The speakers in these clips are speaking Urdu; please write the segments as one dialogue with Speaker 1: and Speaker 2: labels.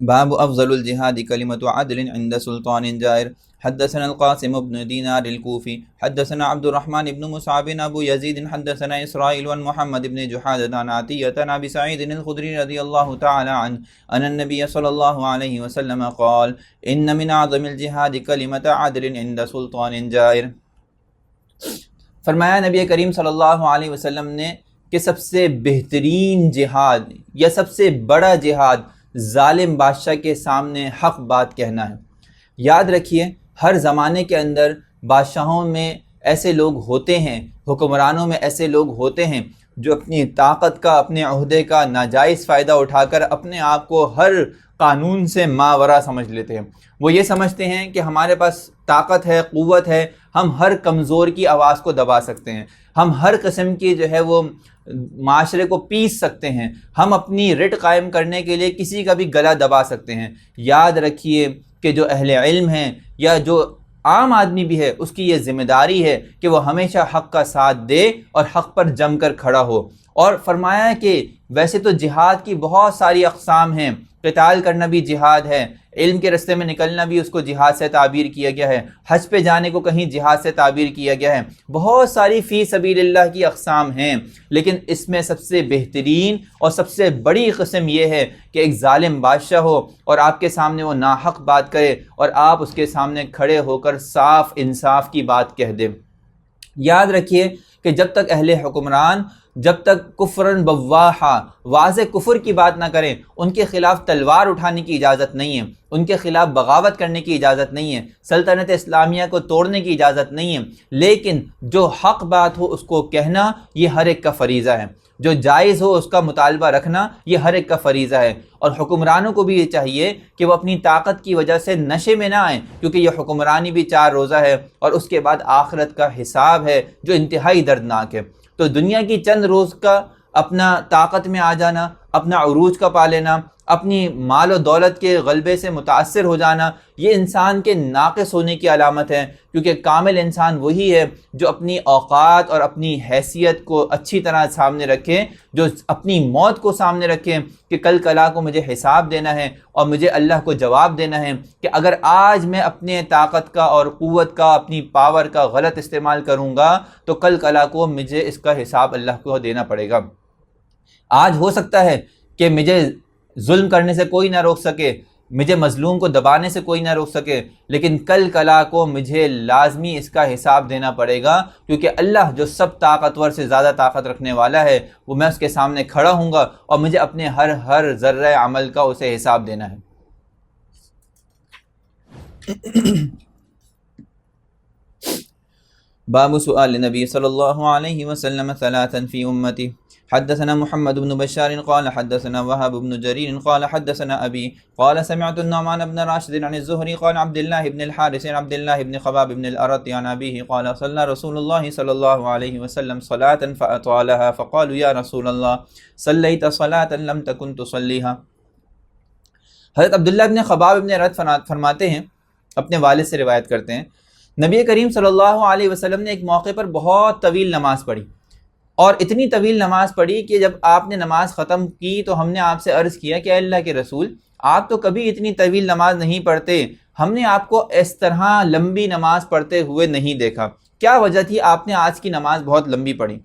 Speaker 1: باب افضل الجهاد كلمة عدل عند سلطان جائر. حدثنا القاسم بن دينار الكوفي حدثنا عبد الرحمن بن مصعب ابو يزيد حدثنا اسرائيل عن محمد بن جحادة عن عطية عن ابي سعيد الخدري رضي الله تعالى عنه ان النبي صلى الله عليه وسلم قال ان من اعظم الجهاد كلمة عدل عند سلطان جائر. فرمایا نبی کریم صلی اللہ علیہ وسلم نے کہ سب سے بہترین جہاد یا سب سے بڑا جہاد ظالم بادشاہ کے سامنے حق بات کہنا ہے. یاد رکھیے ہر زمانے کے اندر بادشاہوں میں ایسے لوگ ہوتے ہیں، حکمرانوں میں ایسے لوگ ہوتے ہیں جو اپنی طاقت کا، اپنے عہدے کا ناجائز فائدہ اٹھا کر اپنے آپ کو ہر قانون سے ماورا سمجھ لیتے ہیں. وہ یہ سمجھتے ہیں کہ ہمارے پاس طاقت ہے، قوت ہے، ہم ہر کمزور کی آواز کو دبا سکتے ہیں، ہم ہر قسم کی جو ہے وہ معاشرے کو پیس سکتے ہیں، ہم اپنی رٹ قائم کرنے کے لیے کسی کا بھی گلا دبا سکتے ہیں. یاد رکھیے کہ جو اہل علم ہیں یا جو عام آدمی بھی ہے اس کی یہ ذمہ داری ہے کہ وہ ہمیشہ حق کا ساتھ دے اور حق پر جم کر کھڑا ہو. اور فرمایا کہ ویسے تو جہاد کی بہت ساری اقسام ہیں، قتال کرنا بھی جہاد ہے، علم کے رستے میں نکلنا بھی اس کو جہاد سے تعبیر کیا گیا ہے، حج پہ جانے کو کہیں جہاد سے تعبیر کیا گیا ہے، بہت ساری فی سبیل اللہ کی اقسام ہیں. لیکن اس میں سب سے بہترین اور سب سے بڑی قسم یہ ہے کہ ایک ظالم بادشاہ ہو اور آپ کے سامنے وہ ناحق بات کرے اور آپ اس کے سامنے کھڑے ہو کر صاف انصاف کی بات کہہ دیں. یاد رکھیے کہ جب تک اہل حکمران جب تک کفرن بواحا واضح کفر کی بات نہ کریں، ان کے خلاف تلوار اٹھانے کی اجازت نہیں ہے، ان کے خلاف بغاوت کرنے کی اجازت نہیں ہے، سلطنت اسلامیہ کو توڑنے کی اجازت نہیں ہے. لیکن جو حق بات ہو اس کو کہنا یہ ہر ایک کا فریضہ ہے، جو جائز ہو اس کا مطالبہ رکھنا یہ ہر ایک کا فریضہ ہے. اور حکمرانوں کو بھی یہ چاہیے کہ وہ اپنی طاقت کی وجہ سے نشے میں نہ آئیں، کیونکہ یہ حکمرانی بھی 4 روزہ ہے اور اس کے بعد آخرت کا حساب ہے جو انتہائی دردناک ہے. تو دنیا کی چند روز کا اپنا طاقت میں آ جانا، اپنا عروج کا پا لینا، اپنی مال و دولت کے غلبے سے متاثر ہو جانا، یہ انسان کے ناقص ہونے کی علامت ہے. کیونکہ کامل انسان وہی ہے جو اپنی اوقات اور اپنی حیثیت کو اچھی طرح سامنے رکھے، جو اپنی موت کو سامنے رکھے کہ کل کلا کو مجھے حساب دینا ہے اور مجھے اللہ کو جواب دینا ہے کہ اگر آج میں اپنے طاقت کا اور قوت کا، اپنی پاور کا غلط استعمال کروں گا تو کل کلا کو مجھے اس کا حساب اللہ کو دینا پڑے گا. آج ہو سکتا ہے کہ مجھے ظلم کرنے سے کوئی نہ روک سکے، مجھے مظلوم کو دبانے سے کوئی نہ روک سکے، لیکن کل کلا کو مجھے لازمی اس کا حساب دینا پڑے گا، کیونکہ اللہ جو سب طاقتور سے زیادہ طاقت رکھنے والا ہے وہ میں اس کے سامنے کھڑا ہوں گا اور مجھے اپنے ہر ذرہ عمل کا اسے حساب دینا ہے. باب سؤال النبي صلى الله عليه وسلم ثلاثا في أمتي. حدثنا محمد بن بشار قال حدثنا وهب بن جرير قال حدثنا أبي قال سمعت النعمان بن راشد عن الزهري قال عبد الله بن الحارث عن عبد الله بن خباب بن الأرط عن أبيه قال صلى رسول الله صلى الله عليه وسلم صلاة فأطالها فقالوا يا رسول الله صليت صلاة لم تكن تصليها. حضرت عبداللہ بن خباب بن الأرط فرماتے ہیں، اپنے والد سے روایت کرتے ہیں، نبی کریم صلی اللہ علیہ وسلم نے ایک موقع پر بہت طویل نماز پڑھی، اور اتنی طویل نماز پڑھی کہ جب آپ نے نماز ختم کی تو ہم نے آپ سے عرض کیا کہ اللہ کے رسول، آپ تو کبھی اتنی طویل نماز نہیں پڑھتے، ہم نے آپ کو اس طرح لمبی نماز پڑھتے ہوئے نہیں دیکھا، کیا وجہ تھی آپ نے آج کی نماز بہت لمبی پڑھی؟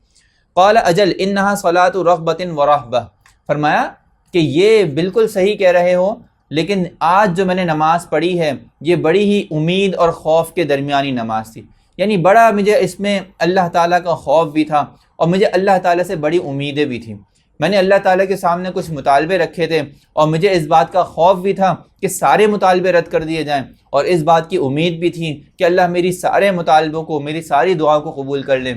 Speaker 1: قال اجل انہا صلاۃ رغبۃ ورہبہ. فرمایا کہ یہ بالکل صحیح کہہ رہے ہو، لیکن آج جو میں نے نماز پڑھی ہے یہ بڑی ہی امید اور خوف کے درمیانی نماز تھی، یعنی بڑا مجھے اس میں اللہ تعالیٰ کا خوف بھی تھا اور مجھے اللہ تعالیٰ سے بڑی امیدیں بھی تھیں. میں نے اللہ تعالیٰ کے سامنے کچھ مطالبے رکھے تھے اور مجھے اس بات کا خوف بھی تھا کہ سارے مطالبے رد کر دیے جائیں، اور اس بات کی امید بھی تھی کہ اللہ میری سارے مطالبوں کو، میری ساری دعاؤں کو قبول کر لیں.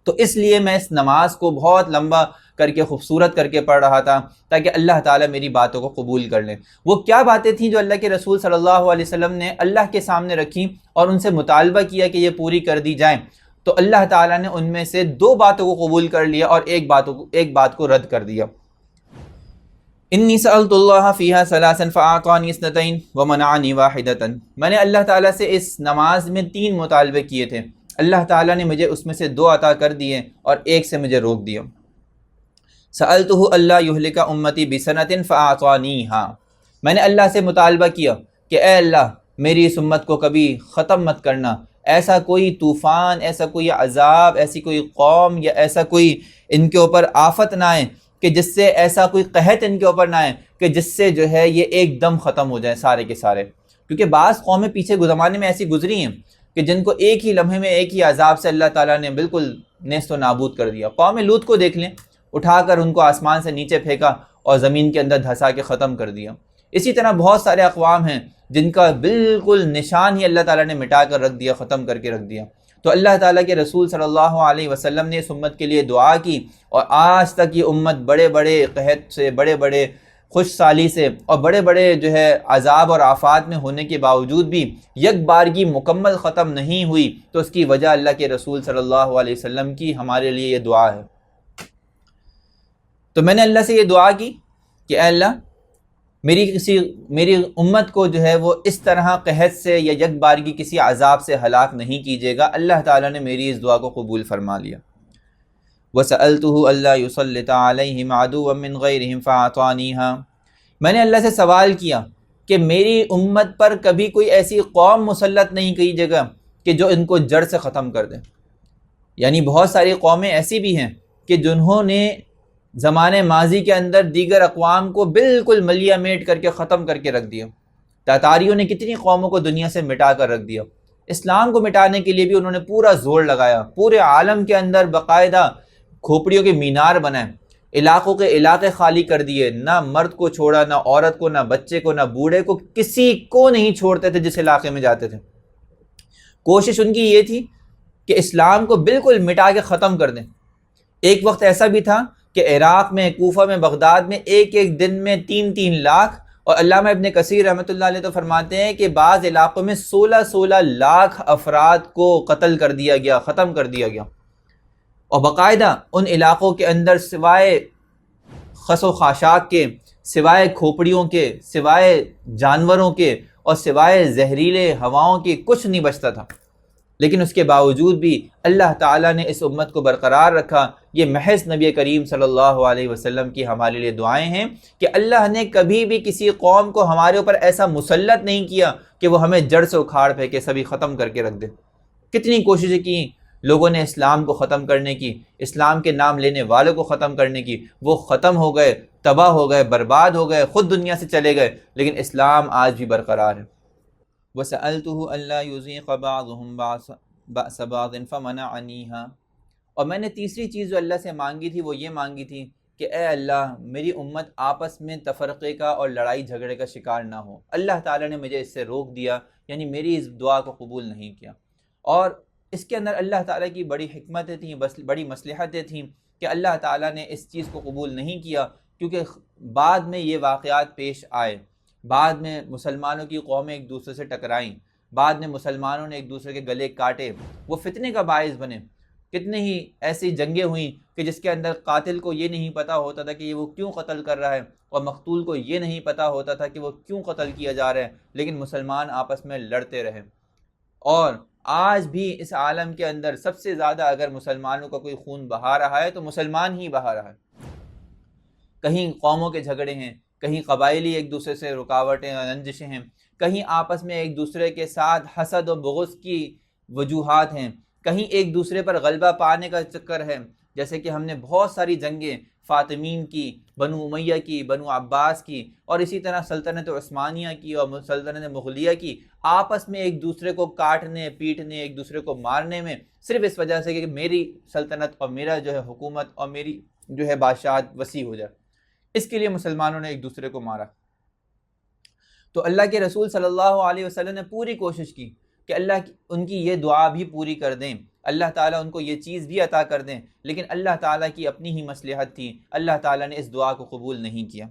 Speaker 1: تو اس لیے میں اس نماز کو بہت لمبا کر کے خوبصورت کر کے پڑھ رہا تھا تاکہ اللہ تعالیٰ میری باتوں کو قبول کر لیں. وہ کیا باتیں تھیں جو اللہ کے رسول صلی اللہ علیہ وسلم نے اللہ کے سامنے رکھی اور ان سے مطالبہ کیا کہ یہ پوری کر دی جائیں؟ تو اللہ تعالیٰ نے ان میں سے 2 باتوں کو قبول کر لیا اور ایک بات کو رد کر دیا. انی سألت اللہ فیہا ثلاثا فاعطانی اثنتین ومنعنی واحدتا. میں نے اللہ تعالیٰ سے اس نماز میں 3 مطالبے کیے تھے، اللہ تعالیٰ نے مجھے اس میں سے 2 عطا کر دیے اور ایک سے مجھے روک دیا. سألتہ اللہ یہلک امتی بسنۃ فاعطانیہا. میں نے اللہ سے مطالبہ کیا کہ اے اللہ میری اس امت کو کبھی ختم مت کرنا، ایسا کوئی طوفان، ایسا کوئی عذاب، ایسی کوئی قوم یا ایسا کوئی ان کے اوپر آفت نہ آئے کہ جس سے، ایسا کوئی قحط ان کے اوپر نہ آئے کہ جس سے جو ہے یہ ایک دم ختم ہو جائیں سارے کے سارے۔ کیونکہ بعض قومیں پیچھے زمانے میں ایسی گزری ہیں کہ جن کو ایک ہی لمحے میں ایک ہی عذاب سے اللہ تعالیٰ نے بالکل نیست و نابود کر دیا۔ قوم لوط کو دیکھ لیں، اٹھا کر ان کو آسمان سے نیچے پھینکا اور زمین کے اندر دھسا کے ختم کر دیا۔ اسی طرح بہت سارے اقوام ہیں جن کا بالکل نشان ہی اللہ تعالیٰ نے مٹا کر رکھ دیا، ختم کر کے رکھ دیا۔ تو اللہ تعالیٰ کے رسول صلی اللہ علیہ وسلم نے اس امت کے لیے دعا کی، اور آج تک یہ امت بڑے بڑے قحط سے، بڑے بڑے خوش سالی سے اور بڑے بڑے جو ہے عذاب اور آفات میں ہونے کے باوجود بھی یک بارگی مکمل ختم نہیں ہوئی۔ تو اس کی وجہ اللہ کے رسول صلی اللہ علیہ وسلم کی ہمارے لیے یہ دعا ہے۔ تو میں نے اللہ سے یہ دعا کی کہ اے اللہ میری امت کو جو ہے وہ اس طرح قحط سے یا یک بارگی کسی عذاب سے ہلاک نہیں کیجیے گا۔ اللہ تعالیٰ نے میری اس دعا کو قبول فرما لیا۔ وَسَأَلْتُهُ أَلَّا يُسَلِّطَ عَلَيْهِمْ عَدُوًّا مِّنْ غَيْرِهِمْ فَأَعْطَانِيهَا، میں نے اللہ سے سوال کیا کہ میری امت پر کبھی کوئی ایسی قوم مسلط نہیں کیجیے گا کہ جو ان کو جڑ سے ختم کر دے۔ یعنی بہت ساری قومیں ایسی بھی ہیں کہ جنہوں نے زمانے ماضی کے اندر دیگر اقوام کو بالکل ملیہ میٹ کر کے ختم کر کے رکھ دیا۔ تاتاریوں نے کتنی قوموں کو دنیا سے مٹا کر رکھ دیا۔ اسلام کو مٹانے کے لیے بھی انہوں نے پورا زور لگایا، پورے عالم کے اندر باقاعدہ کھوپڑیوں کے مینار بنائے، علاقوں کے علاقے خالی کر دیے، نہ مرد کو چھوڑا، نہ عورت کو، نہ بچے کو، نہ بوڑھے کو، کسی کو نہیں چھوڑتے تھے جس علاقے میں جاتے تھے۔ کوشش ان کی یہ تھی کہ اسلام کو بالکل مٹا کے ختم کر دیں۔ ایک وقت ایسا بھی تھا کہ عراق میں، کوفہ میں، بغداد میں ایک ایک دن میں 3-3 لاکھ، اور علامہ ابن کثیر رحمۃ اللہ علیہ تو فرماتے ہیں کہ بعض علاقوں میں 16 لاکھ افراد کو قتل کر دیا گیا، ختم کر دیا گیا۔ اور باقاعدہ ان علاقوں کے اندر سوائے خس و خاشاک کے، سوائے کھوپڑیوں کے، سوائے جانوروں کے اور سوائے زہریلے ہواؤں کے کچھ نہیں بچتا تھا۔ لیکن اس کے باوجود بھی اللہ تعالیٰ نے اس امت کو برقرار رکھا۔ یہ محض نبی کریم صلی اللہ علیہ وسلم کی ہمارے لیے دعائیں ہیں کہ اللہ نے کبھی بھی کسی قوم کو ہمارے اوپر ایسا مسلط نہیں کیا کہ وہ ہمیں جڑ سے اکھاڑ پھینکے، سبھی ختم کر کے رکھ دے۔ کتنی کوششیں کی لوگوں نے اسلام کو ختم کرنے کی، اسلام کے نام لینے والوں کو ختم کرنے کی، وہ ختم ہو گئے، تباہ ہو گئے، برباد ہو گئے، خود دنیا سے چلے گئے، لیکن اسلام آج بھی برقرار ہے۔ وَسَأَلْتُهُ أَلَّا يُذِيقَ بَعْضُهُمْ بَأْسَ بَعْضٍ فَمَنَعَنِيهَا، اور میں نے تیسری چیز جو اللہ سے مانگی تھی وہ یہ مانگی تھی کہ اے اللہ میری امت آپس میں تفرقے کا اور لڑائی جھگڑے کا شکار نہ ہو۔ اللہ تعالیٰ نے مجھے اس سے روک دیا، یعنی میری اس دعا کو قبول نہیں کیا۔ اور اس کے اندر اللہ تعالیٰ کی بڑی حکمتیں تھیں، بڑی مصلحتیں تھیں کہ اللہ تعالیٰ نے اس چیز کو قبول نہیں کیا، کیونکہ بعد میں یہ واقعات پیش آئے، بعد میں مسلمانوں کی قومیں ایک دوسرے سے ٹکرائیں، بعد میں مسلمانوں نے ایک دوسرے کے گلے کاٹے، وہ فتنے کا باعث بنے۔ کتنے ہی ایسی جنگیں ہوئیں کہ جس کے اندر قاتل کو یہ نہیں پتہ ہوتا تھا کہ یہ وہ کیوں قتل کر رہا ہے، اور مقتول کو یہ نہیں پتہ ہوتا تھا کہ وہ کیوں قتل کیا جا رہا ہے، لیکن مسلمان آپس میں لڑتے رہے۔ اور آج بھی اس عالم کے اندر سب سے زیادہ اگر مسلمانوں کا کوئی خون بہا رہا ہے تو مسلمان ہی بہا رہا ہے۔ کہیں قوموں کے جھگڑے ہیں، کہیں قبائلی ایک دوسرے سے رکاوٹیں اور رنجشیں ہیں، کہیں آپس میں ایک دوسرے کے ساتھ حسد و بغض کی وجوہات ہیں، کہیں ایک دوسرے پر غلبہ پانے کا چکر ہے۔ جیسے کہ ہم نے بہت ساری جنگیں فاطمین کی، بنو امیہ کی، بنو عباس کی، اور اسی طرح سلطنت عثمانیہ کی اور سلطنت مغلیہ کی، آپس میں ایک دوسرے کو کاٹنے، پیٹنے، ایک دوسرے کو مارنے میں، صرف اس وجہ سے کہ میری سلطنت اور میرا جو ہے حکومت اور میری جو ہے بادشاہت وسیع ہو جائے، اس کے لیے مسلمانوں نے ایک دوسرے کو مارا۔ تو اللہ کے رسول صلی اللہ علیہ وسلم نے پوری کوشش کی کہ اللہ ان کی یہ دعا بھی پوری کر دیں، اللہ تعالیٰ ان کو یہ چیز بھی عطا کر دیں، لیکن اللہ تعالیٰ کی اپنی ہی مصلحت تھی، اللہ تعالیٰ نے اس دعا کو قبول نہیں کیا۔